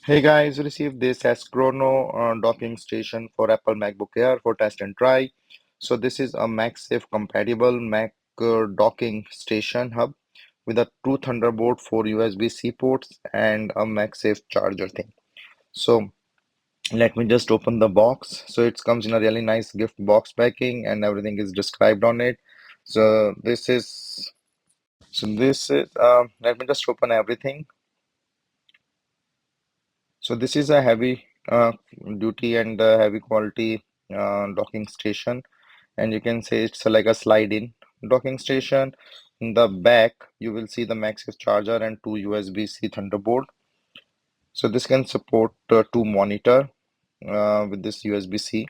Hey guys, received this as Chrono docking station for Apple MacBook Air for test and try. So this is a MagSafe compatible Mac docking station hub with a two Thunderbolt 4 USB-C ports and a MagSafe charger thing. So let me just open the box. So it comes in a really nice gift box packing and everything is described on it. So let me just open everything. So this is a heavy duty and heavy quality docking station, and you can say it's like a slide-in docking station. In the back, you will see the MagSafe charger and two USB-C Thunderbolt. So this can support two monitor with this USB-C.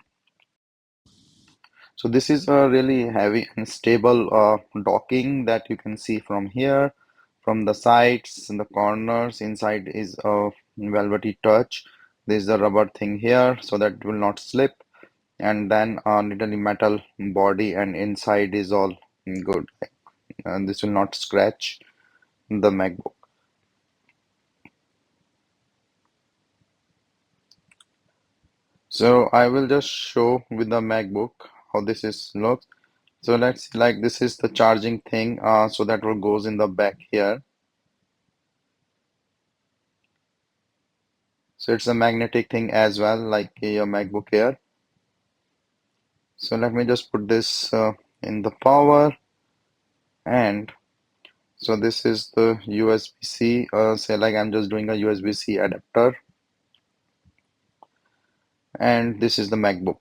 So this is a really heavy and stable docking that you can see from here, from the sides and the corners. Inside is a velvety touch. There's a rubber thing here so that it will not slip, and then a little metal body, and inside is all good. And this will not scratch the MacBook. So I will just show with the MacBook how this is looks. So let's like this is the charging thing. So that will goes in the back here. So it's a magnetic thing as well, like your MacBook Air. So let me just put this in the power, and so this is the USB-C. Say like I'm just doing a USB-C adapter, and this is the MacBook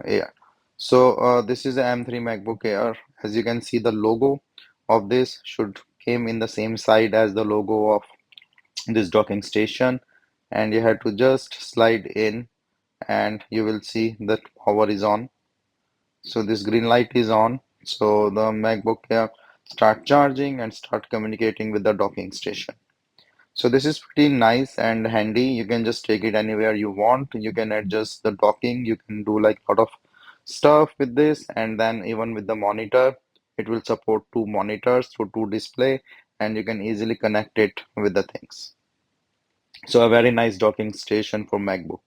Air. So this is the M3 MacBook Air. As you can see, the logo of this should came in the same side as the logo of this docking station, and you have to just slide in, and you will see that power is on. So this green light is on. So the MacBook Air start charging and start communicating with the docking station. So this is pretty nice and handy. You can just take it anywhere you want. You can adjust the docking. You can do like a lot of stuff with this, and then even with the monitor, it will support two monitors through two display, and you can easily connect it with the things. So a very nice docking station for MacBook.